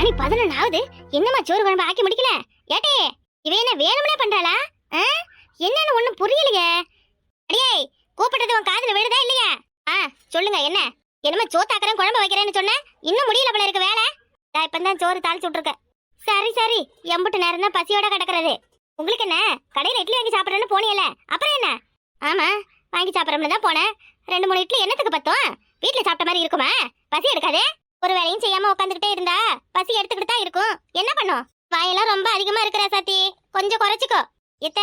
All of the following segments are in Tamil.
மணி 11 ஆகுது. என்னம்மா சோறு குழம்பு ஆக்கி முடிக்கல? ஏட்டே, இவ என்ன வேணும்னே பண்றாளா? என்னன்னு ஒண்ணும் புரியலையே. அடியே, கூப்பிட்டது உன் காதுல விழுதா இல்லையா? சொல்லுங்க என்ன? என்னமா சோத்தாக்குறேன் குழம்பு வைக்கிறேன்னு சொன்ன, இன்னும் முடியல போல இருக்கு வேலை. நான் இப்பதான் சோறு தாளிச்சு விட்டுருக்கேன். சரி சரி, எம்புட்டு நேரம் தான் பசியோட கிடக்குறது. உங்களுக்கு என்ன, கடையில இட்லி வாங்கி சாப்பிடறேன்னு போனியல, அப்புறம் என்ன? ஆமா, வாங்கி சாப்பிடறோம்னு தான் போனேன். 2-3 இட்லி என்னத்துக்கு பத்தும்? வீட்டுல சாப்பிட்ட மாதிரி இருக்குமா? பசி எடுக்காதே. ஒரு வேலையும் செய்யாம உட்காந்துக்கிட்டே இருந்தா பசி எடுத்துக்கிட்டு தான் இருக்கும். என்ன பண்ணும்? வாயெல்லாம் ரொம்ப அதிகமா இருக்கிற சாத்தி, கொஞ்சம் குறைச்சிக்கோ. எத்த,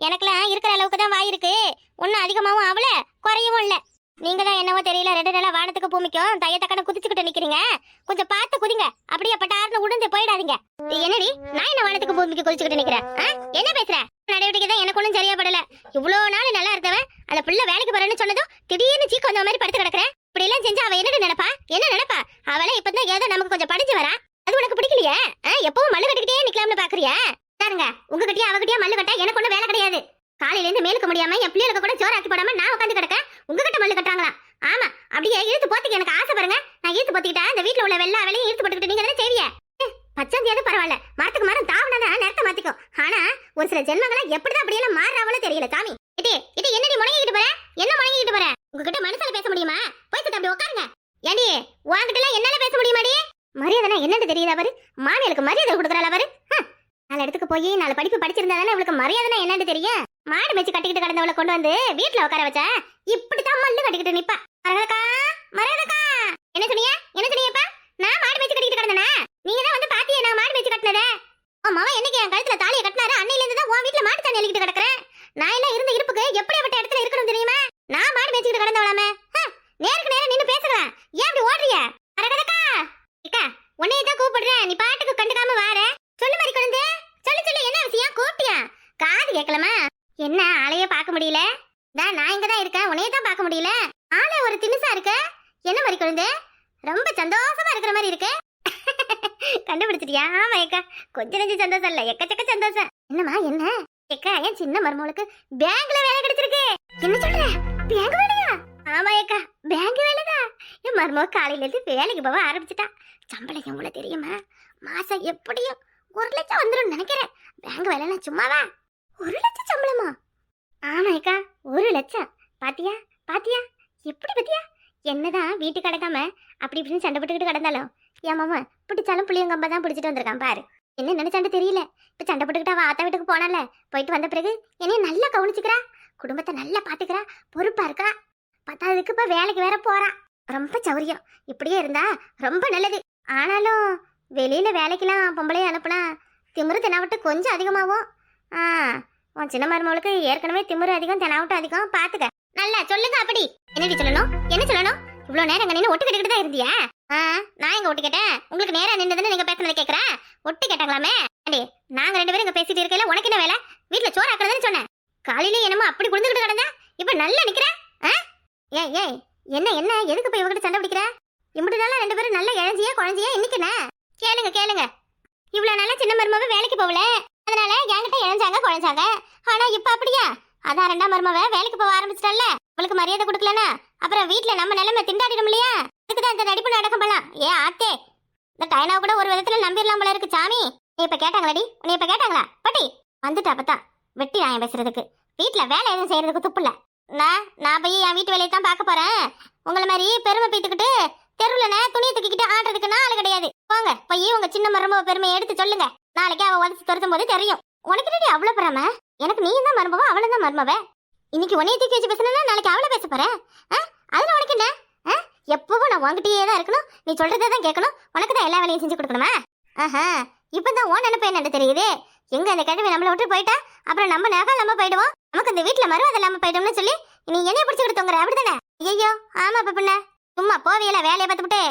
எனக்குலாம் இருக்கிற அளவுக்கு தான் வாய் இருக்கு. ஒன்னும் அதிகமாவும் ஆகல, குறையவும் இல்ல. நீங்க தான் என்னவோ தெரியல, 2 நாளா வானத்துக்கு பூமிக்கும் தைய தக்கன குதிச்சுக்கிட்டு நிக்கிறீங்க. கொஞ்சம் பார்த்து குதிங்க, அப்படியே பட்டாருன்னு உடந்து போயிடாதீங்க. என்னடி, நான் என்ன வானத்துக்கு பூமிக்கு குதிச்சுக்கிட்டு நிக்கிறேன்? என்ன பேசுற? நடவடிக்கை தான் எனக்கு ஒன்றும் சரியா படல. இவ்வளவு நாள் நல்லா இருந்தவன் அந்த பிள்ளை வேலைக்கு போறேன்னு சொன்னதும் திடீர்னு சீக்கு வந்த மாதிரி படுத்து கிடக்குறேன். இப்படி எல்லாம் செஞ்சா அவ என்ன நினைப்பா? என்ன நினைப்பா? அவளை இப்பதான் ஏதோ நமக்கு கொஞ்சம் படிச்சு வரா. அது உனக்கு பிடிக்கலையே? எப்பவும் மல்லு கட்டிக்கிட்டே நிக்கலாம்னு பாக்குறியா? பாருங்க, உங்ககிட்டயா அவகிட்டயா மல்லு கட்டா எனக்கு ஒன்றும் வேலை கிடையாது. காலையில இருந்து மேலுக்கு முடியாம என் பிள்ளைகளுக்கு கூட சோறு ஆக்கி போடாம நான் உட்காந்து கிடக்க, உங்ககிட்ட மல்லு கட்டுறாங்களா? ஆமா, அப்படியே இழுத்து போத்துக்கு எனக்கு ஆசை பாருங்க. நான் இழுத்து போத்திக்கிட்டா இந்த வீட்டுல உள்ள எல்லா வேலையும் இழுத்து போட்டுக்கிட்டு நீங்க தானே செய்வீங்க. பச்சாந்தியாவது பரவாயில்ல, மரத்துக்கு மரம் தாவனாதான் நேரத்தை மாத்திக்கும். ஆனா ஒரு சில ஜென்மங்களா எப்படிதான் அப்படியெல்லாம் மாறாவளோ தெரியல சாமி. இது என்னடி முடங்கிட்டு போற? என்ன முடங்கிட்டு போற? உங்ககிட்ட மனசால பேச முடியுமா? போய் கிட்ட அப்படி உட்காருங்க. ஏண்டி, உன்கிட்ட எல்லாம் என்னால பேச முடியுமாடி? மரியாதை என்னன்னு தெரியுதா அவரு? மாமியாருக்கு மரியாதை கொடுக்குறாள் அவரு. 4 இடத்துக்கு போய் 4 படிப்பு படிச்சிருந்தாதானே இவளுக்கு மரியாதை என்னன்னு தெரியும். மாடு மேய்ச்சி கட்டிக்கிட்டு கிடந்தவளை கொண்டு வந்து வீட்டுல உட்கார வச்சா இப்படித்தான் மல்லு கட்டிக்கிட்டு நிப்பா. மரகதக்கா, மரகதக்கா, என்ன சொன்னீங்க? என்ன சொன்னீங்கப்பா? நான் மாடு மேய்ச்சி கட்டிக்கிட்டு கிடந்தனா? நீங்க தான் வந்து பாத்தியே நான் மாடு மேய்ச்சி கட்டினதே. உன் மவன் என்னைக்கு என் கழுத்துல தாலியை கட்டினாரு, அன்னையில இருந்து தான் உன் வீட்டுல மாடு தண்ணி அள்ளிக்கிட்டு கிடக்குறேன். நான் எல்லாம் இருந்த இருப்புக்கு எப்படியாப்பட்ட இடத்துல இருக்கணும் தெரியுமா? நான் மாடு மேய்ச்சிக்கிட்டு கிடந்தவளாமே. நேருக்கு நேரம் நின்னு பேசுறேன். ஏன் அப்படி ஓடுறிய? மரகதக்கா, அக்கா, உன்னையே தான் கூப்பிடுறேன். நீ பாட்டுக்கு கண்டுக்காம வார. சொல்லு மாதிரி குழந்தை, சொல்லு சொல்லு, என்ன விஷயம்? கூப்பிட்டியா? காது கேட்கலாமா? என்ன ஆளையே பார்க்க முடியல? நான் இங்கதான் இருக்கேன், உன்னையே தான் பார்க்க முடியல. ஆளே ஒரு திணுசா இருக்க. என்ன மாதிரி குழந்தை? ரொம்ப சந்தோஷமா இருக்கிற மாதிரி இருக்கு. கண்டுபிடிச்சிட்டியா? ஆமா ஏக்கா, கொஞ்சம் நெஞ்சு சந்தோஷம் இல்ல, எக்கச்சக்க சந்தோஷம். என்னமா என்ன ஏக்கா, என் சின்ன மருமகளுக்கு பேங்க்ல வேலை கிடைச்சிருக்கு. என்ன சொல்ற? பேங்க் வேலையா? ஆமா ஏக்கா, பேங்க் வேலைதான். என் மருமக காலையில இருந்து வேலைக்கு போக ஆரம்பிச்சுட்டா. சம்பளம் எவ்வளவு தெரியுமா? மாசம் எப்படியும் 1 லட்சம் வந்துடும் நினைக்கிறேன். பேங்க் வேலைனா சும்மாவா? 1 லட்சம் சம்பளமா? ஆமா ஏக்கா, 1 லட்சம். பாத்தியா பாத்தியா, எப்படி பாத்தியா? என்னதான் வீட்டுக்கு கிடக்காம அப்படி இப்படின்னு சண்டை போட்டுக்கிட்டு கிடந்தாலும் என் மாமன் பிடிச்சாலும் புளியங்கம்பா தான் பிடிச்சிட்டு வந்திருக்கான் பாரு. என்ன நினைச்சாண்டு தெரியல. இப்ப சண்டை போட்டுக்கிட்டு அவ ஆத்தா வீட்டுக்கு போனால, போயிட்டு வந்த பிறகு என்னைய நல்லா கவனிச்சுக்கிறா, குடும்பத்தை நல்லா பாத்துக்கிறா, பொறுப்பா இருக்கா. பத்தாவதுக்கு இப்ப வேலைக்கு வேற போறா. ரொம்ப சௌரியம். இப்படியே இருந்தா ரொம்ப நல்லது. ஆனாலும் வெளியில வேலைக்கெல்லாம் பொம்பளைய அனுப்புனா திமிரு தெனாவட்டு கொஞ்சம் அதிகமாகும். உன் சின்ன மருமகளுக்கு ஏற்கனவே திமிரு அதிகம், தெனாவட்டும் அதிகம். பாத்துக்க. நல்லா சொல்லுங்க. அப்படி என்னடி சொல்லணும்? என்ன சொல்லணும்? இவ்வளவு நேரம் அங்க நின்று ஒட்டு கேட்டுக்கிட்டு தான் இருந்தியா? நான் எங்க ஒட்டு கேட்டேன்? உங்களுக்கு நேரம் நின்றதுன்னு நீங்க பேசுனதை கேட்கறேன். ஒட்டு கேட்டாங்களாமே? அடே, நாங்க 2 பேரும் இங்க பேசிட்டு இருக்கையில உனக்கு என்ன வேலை? வீட்டுல சோறு ஆக்குறதுன்னு சொன்னேன். காலையில என்னமோ அப்படி குடிந்துகிட்டு கிடந்தா, இப்ப நல்லா நிக்கிற. ஏய் ஏய், என்ன என்ன, எதுக்கு போய் இவகிட்ட சண்டை பிடிக்கிற? இப்படி நாளா 2 பேரும் நல்லா இழஞ்சியா குழஞ்சியா இன்னைக்குன்னு கேளுங்க கேளுங்க. இவ்வளவு நாளா சின்ன மருமவ வேலைக்கு போகல, அதனால என்கிட்ட இழஞ்சாங்க குழஞ்சாங்க. ஆனா இப்ப அப்படியா? அதான் 2ஆம் மருமவ வேலைக்கு போக ஆரம்பிச்சிட்டல்ல, அவளுக்கு மரியாதை கொடுக்கலனா அப்புறம் வீட்டுல நம்ம நிலைமை திண்டாடிடும் இல்லையா? அதுக்குதான் இந்த நடிப்பு நடக்கும் போலாம். ஆத்தே, இந்த டைனாவை கூட ஒரு விதத்துல நம்பிடலாம் போல இருக்கு சாமி. நீ இப்ப கேட்டாங்களடி? உன்னை இப்ப கேட்டாங்களா? பட்டி வந்துட்டா அப்பதான் வெட்டி நான் பேசுறதுக்கு. வீட்டுல வேலை எதுவும் செய்யறதுக்கு துப்பு இல்ல. நான் போய் என் வீட்டு வேலையை தான் பார்க்க போறேன். உங்களை மாதிரி பெருமை பீத்துக்கிட்டு தெருவுல துணியை தூக்கிக்கிட்டு ஆடுறதுக்கு ஆளு கிடையாது. போங்க போய் உங்க சின்ன மருமவ பெருமையை எடுத்து சொல்லுங்க. நாளைக்கு அவ உதச்சு துரத்தும் போது தெரியும். உனக்கு ரெடி அவ்வளவு பெறாம? எனக்கு நீ தான் மருமவ, அவளும் தான் மருமவ. இன்னைக்கு உன்னைய தூக்கி வச்சு பேசினா நாளைக்கு அவளை பேச போறேன். அதுல உனக்கு என்ன? எப்பவும் நான் உன்கிட்டயே தான் இருக்கணும், நீ சொல்றதை தான் கேட்கணும், உனக்கு தான் எல்லா வேலையும் செஞ்சு கொடுக்கணுமா? இப்பதான் உன் நினைப்பு என்னன்னு தெரியுது. எங்க அந்த கிழமை நம்மளை விட்டு போயிட்டா அப்புறம் நம்ம நகை இல்லாம போயிடுவோம், நமக்கு இந்த வீட்டுல மருவம் இல்லாம போயிட்டோம்னு சொல்லி நீ என்னைய பிடிச்சுக்கிட்டு தொங்குற, அப்படித்தானே? ஐயோ ஆமா பின்ன சும்மா போவியல வேலையை பார்த்துட்டு.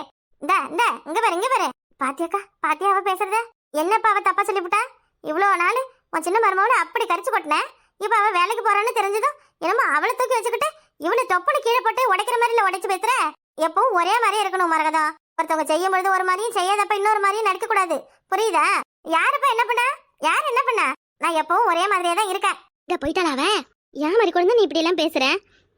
இந்த இங்க பாரு பாத்தியாக்கா, பாத்தியா அவ பேசுறத? என்னப்பா அவ தப்பா சொல்லிவிட்டா? இவ்வளவு நாள் உன் சின்ன மருமவனை அப்படி கரிச்சு கொட்டினேன். இப்ப அவ வேலைக்கு போறான்னு தெரிஞ்சதும் என்னமோ அவளை தூக்கி வச்சுக்கிட்டு இவளை தொப்பனு கீழே போட்டு உடைக்கிற மாதிரி உடைச்சு பேசுற. எப்பவும் ஒரே மாதிரியே இருக்கணும் மரகதம். ஒருத்தவங்க செய்யும் பொழுது ஒரு மாதிரியும் செய்யாதப்ப இன்னொரு மாதிரியும் நடிக்க கூடாது, புரியுதா? யாருப்பா என்ன பண்ணா? யார் என்ன பண்ணா? நான் எப்பவும் ஒரே மாதிரியே தான் இருக்கேன். இத போயிட்டாளா அவ? ஏன் மாதிரி குழந்தை நீ இப்படி எல்லாம் பேசுற?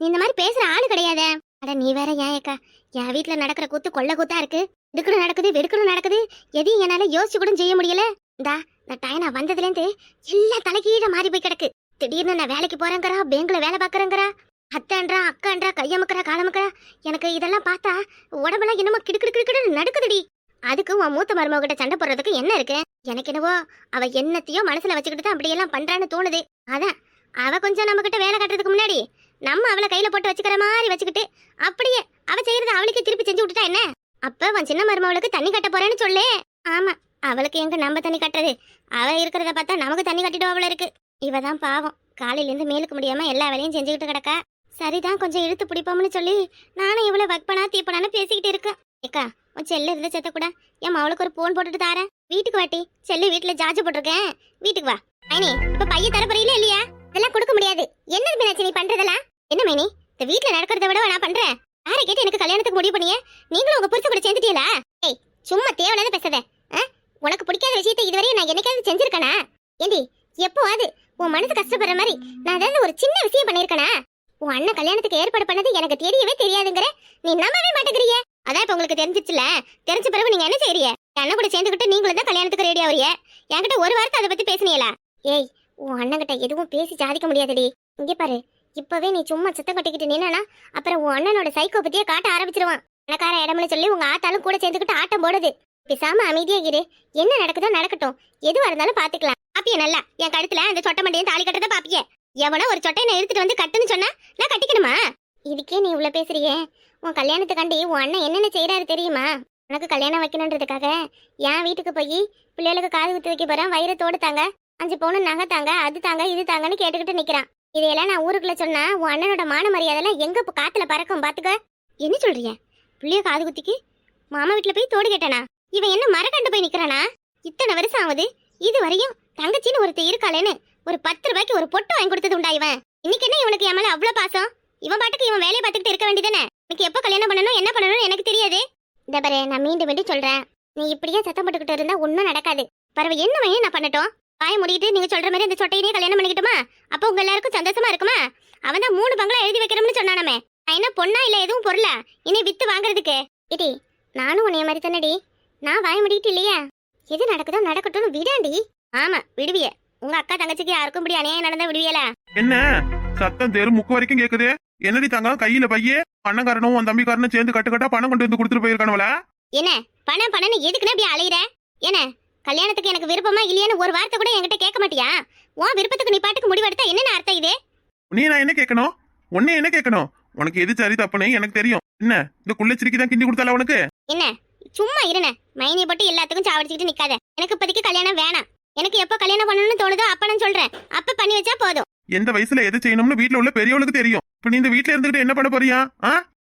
நீ இந்த மாதிரி பேசுற ஆளு கிடையாது. அட நீ வேற ஏன் ஏக்கா, என் வீட்டுல நடக்கிற கூத்து கொள்ள கூத்தா இருக்கு. வெடுக்கணும் நடக்குது வெடுக்கணும் நடக்குது. எதையும் என்னால யோசிச்சு கூட செய்ய முடியல. இந்த டைனா வந்ததுலேருந்து எல்லாம் தலைகீழ மாறி போய் கிடக்கு. திடீர்னு நான் வேலைக்கு போறேங்கிறா, பேங்க்ல வேலை பாக்குறேங்கிறா, அத்தான்றா அக்கான்றா, கையமுக்கிறா காலமுக்கிறா. எனக்கு இதெல்லாம் பார்த்தா உடம்பெல்லாம் என்னமோ கிடுக்கிடு நடுக்குதுடி. அதுக்கு உன் மூத்த மருமக கிட்ட சண்டை போடுறதுக்கு என்ன இருக்கு? எனக்கு என்னவோ அவ என்னத்தையோ மனசுல வச்சுக்கிட்டு தான் அப்படியெல்லாம் பண்றான்னு தோணுது. அதான் அவ கொஞ்சம் நம்ம கிட்ட வேலை கட்டுறதுக்கு முன்னாடி நம்ம அவளை கையில போட்டு வச்சுக்கிற மாதிரி வச்சுக்கிட்டு அப்படியே அவ செய்யறத அவளுக்கு திருப்பி செஞ்சு விட்டுட்டா என்ன? அப்ப உன் சின்ன மருமவளுக்கு தண்ணி கட்ட போறேன்னு சொல்லு. ஆமா, அவளுக்கு எங்க நம்ம தண்ணி கட்டுறது? அவ இருக்கிறத பார்த்தா நமக்கு தண்ணி கட்டிட்டு அவள இருக்கு. இவதான் பாவம், காலையில இருந்து மேலுக்கு முடியாம எல்லா வேலையும் செஞ்சுக்கிட்டு கிடக்கா. சரிதான், கொஞ்சம் இழுத்து பிடிப்போம்னு சொல்லி நானும் இவ்வளவு வக்பனா தீப்பனான்னு பேசிக்கிட்டு இருக்கேன். ஏக்கா, உன் செல்லு இருந்த செத்த கூட என் அவளுக்கு ஒரு போன் போட்டுட்டு தாரேன். வீட்டுக்கு வாட்டி, செல்லு வீட்டுல சார்ஜ் போட்டிருக்கேன், வீட்டுக்கு வா. மைனி, இப்ப பைய தர போறீங்களா இல்லையா? அதெல்லாம் கொடுக்க முடியாது. என்னது மீனாட்சி நீ பண்றதெல்லாம்? என்ன மைனி, இந்த வீட்டுல நடக்கிறத விட நான் பண்றேன். யாரை கேட்டு எனக்கு கல்யாணத்துக்கு முடிவு பண்ணிய? நீங்களும் உங்க புருஷ கூட சேர்ந்துட்டீங்களா? ஏய், சும்மா தேவையில்லாத பேசாத. உனக்கு பிடிக்காத விஷயத்தை இதுவரையும் நான் என்னைக்காவது செஞ்சிருக்கனா? ஏண்டி, எப்போவாது உன் மனசு கஷ்டப்படுற மாதிரி நான் ஏதாவது ஒரு சின்ன விஷயம் பண்ணிருக்கனா? உன் அண்ணன் கல்யாணத்துக்கு ஏற்பாடு பண்ணது எனக்கு தெரியவே தெரியாதுங்கிற நீ நம்பவே மாட்டேங்கிறிய. அதான் இப்ப உங்களுக்கு தெரிஞ்சிச்சுல. தெரிஞ்ச பிறகு நீங்க என்ன செய்யறிய? அண்ணன் கூட சேர்ந்துக்கிட்டு நீங்களும் தான் கல்யாணத்துக்கு ரெடி ஆவறிய. என்கிட்ட ஒரு வாரத்தை அதை பத்தி பேசினீங்களா? ஏய், உன் அண்ணன் கிட்ட எதுவும் பேசி சாதிக்க முடியாதடி. இங்க பாரு, இப்பவே நீ சும்மா சத்தம் கட்டிக்கிட்டு நின்னா அப்புறம் உன் அண்ணனோட சைக்கோ பத்தியே காட்ட ஆரம்பிச்சிருவான். பணக்கார இடம்னு சொல்லி உங்க ஆத்தாலும் கூட சேர்ந்துக்கிட்டு ஆட்டம் போடுது. பேசாம அமைதியா இரு. என்ன நடக்குதோ நடக்கட்டும், எதுவா இருந்தாலும் பாத்துக்கலாம். பாப்பிய நல்லா என் கழுத்துல அந்த சொட்டை மண்டையும் தாலி கட்டத பாப்பிய. எவனோ ஒரு சொட்டை நான் எடுத்துட்டு வந்து கட்டுன்னு சொன்னா நான் கட்டிக்கணுமா? இதுக்கே நீ இவ்வளவு பேசுறியே. உன் கல்யாணத்துக்காண்டி உன் அண்ணன் என்னென்ன செய்யறாரு தெரியுமா? உனக்கு கல்யாணம் வைக்கணுன்றதுக்காக என் வீட்டுக்கு போய் பிள்ளைகளுக்கு காது குத்து வைக்க போறேன், வைரத்தோடு தாங்க, 5 பவுன் நகை தாங்க, அது தாங்க இது தாங்கன்னு கேட்டுக்கிட்டு நிக்கிறான். இதையெல்லாம் நான் ஊருக்குள்ள சொன்னா உன் அண்ணனோட மான மரியாதைலாம் எங்க காத்துல பறக்கும் பாத்துக்க. என்ன சொல்றீங்க? பிள்ளைய காது குத்திக்கு மாமா வீட்டுல போய் தோடு கேட்டானா? இவன் என்ன மரக்கண்டு போய் நிக்கிறானா? இத்தனை வருஷம் ஆகுது, இது வரையும் தங்கச்சின்னு ஒருத்தர் இருக்காளேன்னு ஒரு 10 ரூபாய்க்கு ஒரு பொட்டு வாங்கி கொடுத்தது உண்டா இவன்? இன்னைக்கு என்ன இவனுக்கு என் மேல அவ்வளவு பாசம்? இவன் பாட்டுக்கு இவன் வேலையை பார்த்துக்கிட்டு இருக்க வேண்டியதானே? எனக்கு எப்ப கல்யாணம் பண்ணணும் என்ன பண்ணணும்னு எனக்கு தெரியாது. இந்த பாரு, நான் மீண்டும் மீண்டும் சொல்றேன், நீ இப்படியே சத்தம் போட்டுக்கிட்டு இருந்தா ஒன்னும் நடக்காது. பரவ என்ன வகையை நான் பண்ணட்டும்? வாய முடிக்கிட்டு நீங்க சொல்ற மாதிரி அந்த சொட்டையினே கல்யாணம் பண்ணிக்கிட்டுமா? அப்ப உங்க எல்லாருக்கும் சந்தோஷமா இருக்குமா? அவன் தான் 3 பங்களா எழுதி வைக்கிறோம்னு சொன்னானமே. நான் என்ன பொண்ணா இல்ல எதுவும் பொருளா இனி வித்து வாங்குறதுக்கு? இடி, நானும் உன்னைய மாதிரி தானடி. நான் வாய முடிக்கிட்டு இல்லையா? எது நடக்குதோ நடக்கட்டும்னு விடாண்டி. ஆமா, விடுவிய. உங்க அக்கா தங்கச்சிக்கு யாருக்கும் இப்படி அநியாயம் நடந்தா விடுவியலா? என்ன சத்தம் தெரு முக்கு வரைக்கும் கேக்குது? என்னடி தங்க கையில பையே அண்ணன்காரனும் உன் தம்பிக்காரனும் சேர்ந்து கட்டுக்கட்டா பணம் கொண்டு வந்து கொடுத்துட்டு போயிருக்கானுவல? என்ன பணம் பணம்னு எதுக்குன்னு இப்படி அலையிற? என்ன கல்யாணத்துக்கு எனக்கு விருப்பமா இல்லையான்னு ஒரு வார்த்தை கூட என்கிட்ட கேட்க மாட்டியா? உன் விருப்பத்துக்கு நீ பாட்டுக்கு முடிவெடுத்தா என்ன அர்த்தம் இது? நீ நான் என்ன கேட்கணும்? உன்னை என்ன கேட்கணும்? உனக்கு எது சரி தப்புன்னு எனக்கு தெரியும். என்ன இந்த குள்ளச்சிரிக்கி தான் கிண்டி கொடுத்தால உனக்கு? என்ன சும்மா இருன மைனியை போட்டு எல்லாத்துக்கும் சாவடிச்சுக்கிட்டு நிக்காத. எனக்கு இப்போதைக்கு கல்யாணம் வேணாம். எனக்கு எப்போ கல்யாணம் பண்ணணும்னு தோணுதோ அப்ப நான் சொல்றேன், அப்ப பண்ணி வச்சா போதும். எந்த வயசுல எது செய்யணும்னு வீட்டுல உள்ள பெரியவளுக்கு தெரியும். இப்ப நீ இந்த வீட்டுல இருந்துகிட்டு என்ன பண்ண போறியா?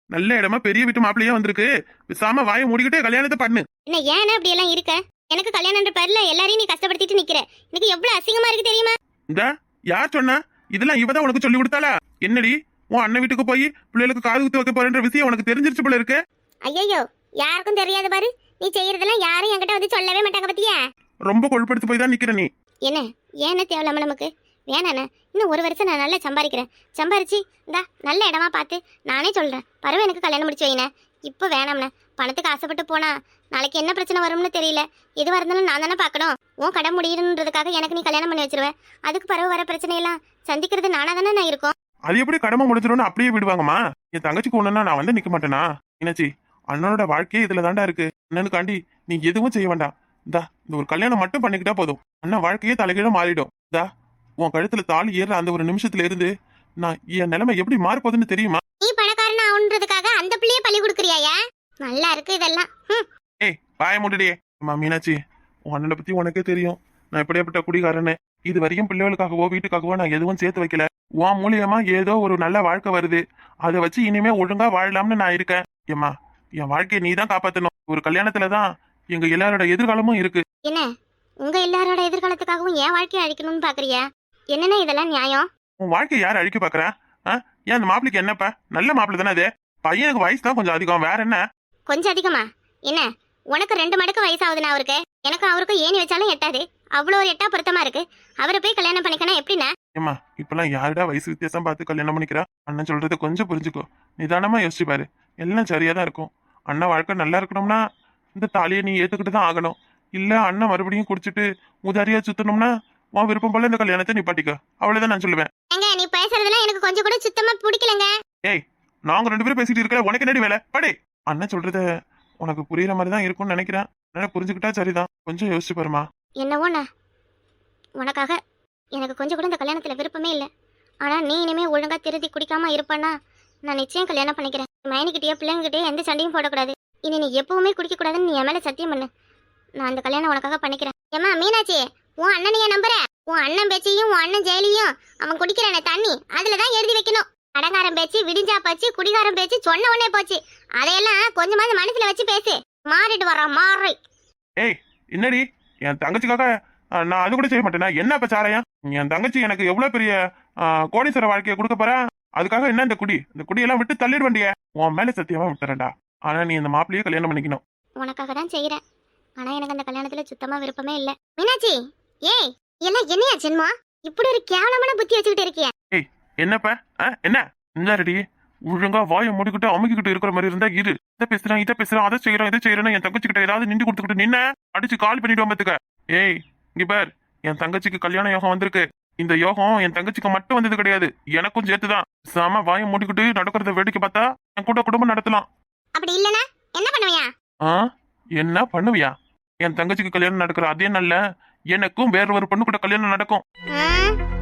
நல்ல இடமா பெரிய வீட்டு மாப்பிள்ளையா வந்திருக்கு, விசாம வாயை மூடிக்கிட்டே கல்யாணத்தை பண்ணு. என்ன ஏன்னா அப்படி எல்லாம் இருக்க? எனக்கு கல்யாணம்ன்ற பேர்ல எல்லாரையும் நீ கஷ்டப்படுத்திட்டு நிக்கிற. எனக்கு எவ்வளவு அசிங்கமா இருக்கு தெரியுமா? இந்த யார் சொன்னா? இதெல்லாம் இவதான் உனக்கு சொல்லி கொடுத்தாளா? என்னடி உன் அண்ணன் வீட்டுக்கு போய் பிள்ளைகளுக்கு காது குத்து வைக்க போறேன்ற விஷயம் உனக்கு தெரிஞ்சிருச்சு போல இருக்கு. ஐயோ, யாருக்கும் தெரியாத பாரு. நீ செய்யறதெல்லாம் யாரும் என்கிட்ட வந்து சொல்லவே மாட்டாங்க பத்தியா? ரொம்ப கொழுப்படுத்து போய் தான் நிக்கிற நீ. என்ன ஏன்னா தேவையில்லாம நமக்கு வேணாண்ணே. இன்னும் 1 வருஷம் நான் நல்லா சம்பாதிக்கிறேன். சம்பாரிச்சு இந்தா நல்ல இடமா பார்த்து நானே சொல்றேன், பரவ எனக்கு கல்யாணம் முடிச்சு வைனே. இப்போ வேணாம்ண்ணே. பணத்துக்கு ஆசைப்பட்டு போனா நாளைக்கு என்ன பிரச்சனை வரும்னு தெரியல. எதுவாக இருந்தாலும் நான் தானே பார்க்கணும். உன் கடை முடியணுன்றதுக்காக எனக்கு நீ கல்யாணம் பண்ணி வச்சிருவேன். அதுக்கு பரவ வர பிரச்சனையெல்லாம் சந்திக்கிறது நானா தானே நான் இருக்கோம். அது எப்படி கடமை முடிச்சிடும்னு அப்படியே விடுவாங்கம்மா? என் தங்கச்சிக்கு ஒண்ணுன்னா நான் வந்து நிக்க மாட்டேனா? என்னாச்சி, அண்ணனோட வாழ்க்கையே இதுல தாண்டா இருக்கு. அண்ணனுக்காண்டி நீ எதுவும் செய்ய வேண்டாம். இந்த ஒரு கல்யாணம் மட்டும் பண்ணிக்கிட்டா போதும். அண்ணன் வாழ்க்கையே தலைகீழ மாறிடும். உன் கழுத்துல தாலி ஏற அந்த ஒரு நிமிஷத்துல இருந்து நான் என் நிலைமை எப்படி மாறி போகுதுன்னு தெரியுமா? நீ பணக்காரன் ஆகணுன்றதுக்காக அந்த பிள்ளைய பழி கொடுக்குறியாயா? நல்லா இருக்கு இதெல்லாம். ஏய், வாய மூடுடியே. அம்மா மீனாட்சி, உன் அண்ணனை பத்தி உனக்கே தெரியும். நான் எப்படியாப்பட்ட குடிகாரன்னு. இது வரைக்கும் பிள்ளைகளுக்காகவோ வீட்டுக்காகவோ நான் எதுவும் சேர்த்து வைக்கல. உன் மூலியமா ஏதோ ஒரு நல்ல வாழ்க்கை வருது, அதை வச்சு இனிமே ஒழுங்கா வாழலாம்னு நான் இருக்கேன். ஏம்மா, என் வாழ்க்கையை நீ தான் காப்பாத்தணும். ஒரு கல்யாணத்துலதான் எங்க எல்லாரோட எதிர்காலமும் இருக்கு. என்ன உங்க எல்லாரோட எதிர்காலத்துக்காகவும் என் வாழ்க்கையை அழிக்கணும்னு பாக்குறியா? என்னன்னா இதெல்லாம் நியாயம்? உன் வாழ்க்கையை யார் அழிக்க பாக்குறா? ஏன் அந்த மாப்பிளைக்கு என்னப்பா? நல்ல மாப்பிள்ளை தானே அது. பையனுக்கு வயசு தான் கொஞ்சம் அதிகம், வேற என்ன? கொஞ்சம் அதிகமா? என்ன உனக்கு 2 மடங்கு வயசாகுதுன்னா அவருக்கு, எனக்கு அவருக்கும் ஏணி வச்சாலும் எட்டாது. அவ்வளோ ஒரு எட்டா பொருத்தமா இருக்கு. அவரை போய் கல்யாணம் பண்ணிக்கணும் எப்படின்னா? ஏம்மா, இப்பெல்லாம் யாருடா வயசு வித்தியாசம் பார்த்து கல்யாணம் பண்ணிக்கிறா? அண்ணன் சொல்றதை கொஞ்சம் புரிஞ்சுக்கோ. நிதானமா யோசிச்சு பாரு, எல்லாம் சரியா தான் இருக்கும். அண்ணன் வாழ்க்கை நல்லா இருக்கணும்னா இந்த தாலியை நீ ஏத்துக்கிட்டு தான் ஆகணும். இல்ல அண்ணன் மறுபடியும் குடிச்சிட்டு உதாரியா சுத்தணும்னா உன் விருப்பம் போல இந்த கல்யாணத்தை நிப்பாட்டிக்க. அவ்வளவுதான் நான் சொல்லுவேன். ஏங்க நீ பேசுறதெல்லாம் எனக்கு கொஞ்சம் கூட சுத்தமா பிடிக்கலங்க. ஏய், நாங்க 2 பேரும் பேசிட்டு இருக்கல, உனக்கு என்னடி வேலை? படி. அண்ணன் சொல்றத உனக்கு புரியுற மாதிரி தான் இருக்கும்னு நினைக்கிறேன். என்ன புரிஞ்சுக்கிட்டா சரிதான். கொஞ்சம் யோசிச்சு பாருமா. என்னவோண்ணா, உனக்காக எனக்கு கொஞ்சம் கூட இந்த கல்யாணத்துல விருப்பமே இல்லை. ஆனா நீ இனிமே ஒழுங்கா திருத்தி குடிக்காம இருப்பானா நான் நிச்சயம் கல்யாணம் பண்ணிக்கிறேன். மைனிக்கிட்டயோ பிள்ளைங்கிட்டயோ எந்த சண்டையும் போடக்கூடாது. இனி நீ எப்பவுமே குடிக்க கூடாதுன்னு நீ என் மேல சத்தியம் பண்ணு. நான் அந்த கல்யாணம் உனக்காக பண்ணிக்கிறேன். ஏமா மீனாட்சி, உன் அண்ணனைய நம்புற? உன் அண்ணன் பேச்சையும் உன் அண்ணன் ஜெயிலையும் அவன் குடிக்கிறானே தண்ணி அதுலதான் எழுதி வைக்கணும். கடங்காரம் பேச்சு, விடிஞ்சா போச்சு, குடிகாரம் பேச்சு சொன்ன உடனே போச்சு. அதையெல்லாம் கொஞ்சமாவது மனசுல வச்சு பேசு. மாறிட்டு வரான் மாறி. ஏய், என்னடி என் தங்கச்சிக்காக நான் அது கூட செய்ய மாட்டேனா? என்ன இப்ப சாரையா? என் தங்கச்சி எனக்கு எவ்வளவு பெரிய கோடீஸ்வர வாழ்க்கையை கொடுக்க போற? அதுக்காக என்ன இந்த குடியெல்லாம் விட்டு தள்ளிட வேண்டிய? உன் மேல சத்தியமா விட்டுறேன்டா. ஆனா நீ இந்த மாப்பிள்ளையே கல்யாணம் பண்ணிக்கணும். உனக்காக தான் செய்யறேன். ஆனா எனக்கு அந்த கல்யாணத்துல சுத்தமா விருப்பமே இல்ல. மீனாட்சி, ஏய் எல்லாம் என்னையா ஜென்மா? இப்படி ஒரு கேவலமான புத்தி வச்சுக்கிட்டு இருக்கிய? ஏய், என்னப்ப என்ன இந்த ரெடி ஒழுங்கா வாயை மூடிக்கிட்டு அமுக்கிக்கிட்டு இருக்கிற மாதிரி இருந்தா இரு. இதை பேசுறேன் அதை செய்யறேன் இதை செய்யறேன்னு என் தங்கச்சி கிட்ட ஏதாவது நின்று கொடுத்துக்கிட்டு நின்ன அடிச்சு கால் பண்ணிடுவோம் பாத்துக்க. ஏய், இங்க பார், என் தங்கச்சிக்கு கல்யாண யோகம் வந்திருக்கு. இந்த யோகம் என் தங்கச்சிக்கு மட்டும் வந்தது கிடையாது, எனக்கும் சேர்த்துதான். சாம வாயை மூடிக்கிட்டு நடக்கிறத வேடிக்கை பார்த்தா என் கூட குடும்பம் நடத்தலாம். அப்படி இல்லனா என்ன பண்ணுவியா? என்ன பண்ணுவியா? என் தங்கச்சிக்கு கல்யாணம் நடக்கிற அதே நல்ல எனக்கும் வேற ஒரு பொண்ணு கூட கல்யாணம் நடக்கும்.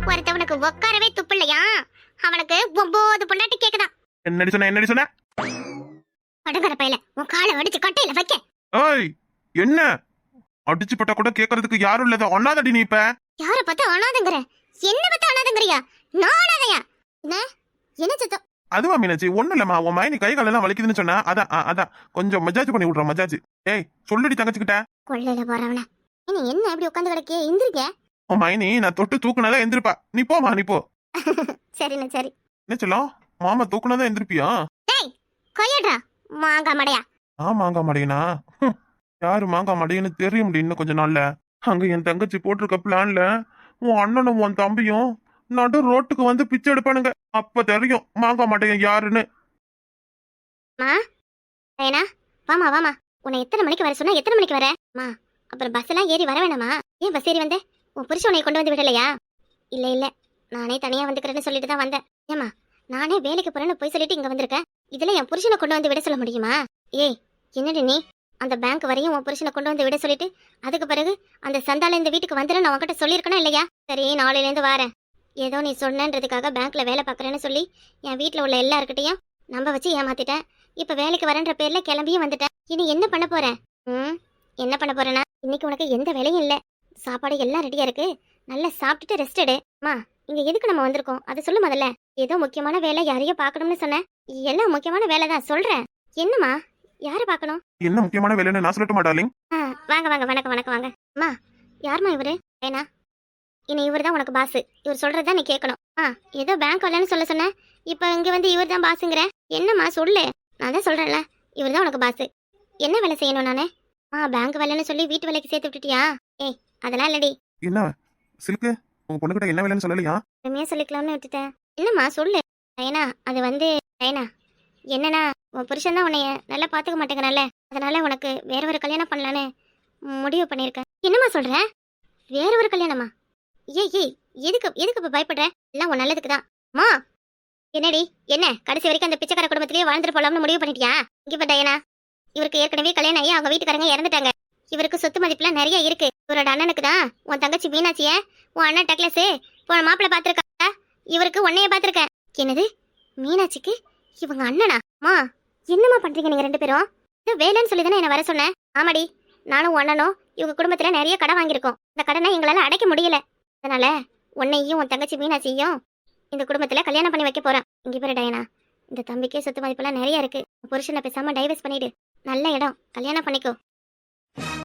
ஒருத்தவனுக்கு உட்காரவே துப்பு இல்லையா? அவனுக்கு 9 பொண்டாட்டி கேக்குதான். என்னடி சொன்ன? படுங்கற பையல உன் காலை அடிச்சு கட்டையில வைக்க. ஏய், என்ன அடிச்சு பட்டா கூட கேக்குறதுக்கு யாரும் இல்லத ஒண்ணாதடி நீ இப்ப? யார பார்த்தா அனாதங்கற? என்ன பார்த்தா அனாதங்கறியா? நான் அனாதையா? என்ன சத்தம்? அதுவா மீனாட்சி, ஒண்ணு இல்லம்மா. உன் மைனி கை காலெல்லாம் வலிக்குதுன்னு சொன்னா அதான் கொஞ்சம் மஜாஜ் பண்ணி விடுறோம். மஜாஜ். ஏய், சொல்லுடி தங்கச்சிக்கிட்ட. கொள்ளையில போறவன நீ என்ன இப்படி உட்கார்ந்து கிடக்கே? எந்திரிக்க. உன் மைனி நான் தொட்டு தூக்குனதா எந்திருப்பா. நீ போமா, நீ போ. சரிண்ணே சரி. என்ன சொல்லும்? மாமா தூக்குனதா எந்திருப்பியா? டேய் கையடா மாங்கா மடையா. மாங்கா மடையனா? யாரு மாங்கா மடையன்னு தெரியும் இன்னும் கொஞ்ச நாள்ல. அங்க என் தங்கச்சி போட்டிருக்க பிளான்ல உன் அண்ணனும் உன் தம்பியும் நடு ரோட்டுக்கு வந்து பிச்சை எடுப்பானுங்க. அப்ப தெரியும் மாங்கா மடையன் யாருன்னு. வாமா உன்னை எத்தனை மணிக்கு வர சொன்னா எத்தனை மணிக்கு வர? அப்புறம் பஸ் எல்லாம் ஏறி வர வேணாமா? ஏன் பஸ் ஏறி வந்த? உன் புருஷன் உன்னை கொண்டு வந்து விடலையா? இல்ல நானே தனியா வந்துக்கிறேன்னு சொல்லிட்டு தான் வந்தேன். ஏமா நானே வேலைக்கு போறேன்னு போய் சொல்லிட்டு இங்க வந்திருக்கேன். இதுல என் புருஷனை கொண்டு வந்து விட சொல்ல முடியுமா? ஏய் என்னடி நீ அந்த பேங்க் வரையும் உன் புருஷனை கொண்டு வந்து விட சொல்லிட்டு அதுக்கு பிறகு அந்த சந்தால இந்த வீட்டுக்கு வந்துடும் நான் உன்கிட்ட சொல்லியிருக்கணும் இல்லையா? சரி, நாளையில இருந்து வரேன். ஏதோ நீ சொன்னன்றதுக்காக பேங்க்ல வேலை பாக்குறேன்னு சொல்லி என் வீட்டுல உள்ள எல்லாருக்கிட்டையும் நம்ப வச்சு ஏமாத்திட்டேன். இப்ப வேலைக்கு வரன்ற பேர்ல கிளம்பியும் வந்துட்டேன். இனி என்ன பண்ண போறேன்? என்ன பண்ண போறேன்னா, இன்னைக்கு உனக்கு எந்த வேலையும் இல்ல. சாப்பாடு எல்லாம் ரெடியா இருக்கு. நல்லா சாப்பிட்டுட்டு ரெஸ்ட் எடு. இங்க எதுக்கு நம்ம வந்திருக்கோம் அது சொல்லு முதல்ல. ஏதோ முக்கியமான வேலை யாரையோ பாக்கணும்னு சொன்னேன். எல்லாம் முக்கியமான வேலை தான் சொல்றேன். என்னமா யார பாக்கணும்? என்ன முக்கியமான வேலைன்னு நான் சொல்லட்டுமா டார்லிங்? வாங்க வணக்கம் வாங்க. யாருமா இவரு? ஏனா இனி இவர் தான் உனக்கு பாஸ். இவர் சொல்றதுதான் நீ கேட்கணும். ஏதோ பேங்க் வரலன்னு சொல்ல சொன்ன. இப்ப இங்க வந்து இவர் தான் பாஸுங்கிற. என்னம்மா சொல்லு. நான் தான் சொல்றேன்ல, இவர் தான் உனக்கு பாஸ். என்ன வேலை செய்யணும் நானே? பேங்க் வேலைன்னு சொல்லி வீட்டு வேலைக்கு சேர்த்து விட்டுட்டியா? ஏய் அதெல்லாம் இல்லடி. என்ன சில்கு, உன் பொண்ணுகிட்ட என்ன வேலைன்னு சொல்லலையா? உண்மையா சொல்லிக்கலாம்னு விட்டுட்டேன். என்னம்மா சொல்லு. ஏனா அது வந்து ஏனா என்னன்னா, உன் புருஷன் தான் உன்னைய நல்லா பாத்துக்க மாட்டேங்கிறல்ல, அதனால உனக்கு வேற ஒரு கல்யாணம் பண்ணலான்னு முடிவு பண்ணிருக்கேன். என்னம்மா சொல்ற? வேற ஒரு கல்யாணமா? ஏய் எதுக்கு இப்ப பயப்படுற? எல்லாம் உன் நல்லதுக்கு தான். என்னடி என்ன கடைசி வரைக்கும் அந்த பிச்சைக்கார குடும்பத்திலேயே வாழ்ந்துட்டு போலாம்னு முடிவு பண்ணிட்டியா? இங்க பா டயனா, இவருக்கு ஏற்கனவே கல்யாணம் ஆகி அவங்க வீட்டுக்காரங்க இறந்துட்டாங்க. இவருக்கு சொத்து மதிப்புலாம் நிறைய இருக்கு. இவரோட அண்ணனுக்கு தான் உன் தங்கச்சி மீனாட்சிய உன் அண்ணன் டக்ளஸ் போன மாப்பிள்ள பாத்துருக்கா. இவருக்கு உன்னைய பாத்துருக்க. என்னது மீனாட்சிக்கு இவங்க அண்ணனா? என்னமா பண்றீங்க நீங்க 2 பேரும்? வேலைன்னு சொல்லி தானே என்ன வர சொன்னேன். ஆமாடி, நானும் அண்ணனும் இவங்க குடும்பத்துல நிறைய கடன் வாங்கியிருக்கோம். இந்த கடனை எங்களால அடைக்க முடியல. அதனால உன்னையும் உன் தங்கச்சி மீனாட்சியும் இந்த குடும்பத்துல கல்யாணம் பண்ணி வைக்க போறேன். இங்க பேரு டயனா, இந்த தம்பிக்கே சொத்து மதிப்பெல்லாம் நிறைய இருக்கு. புருஷனை பேசாம டைவர்ஸ் பண்ணிடு. நல்ல இடம், கல்யாணம் பண்ணிக்கோ.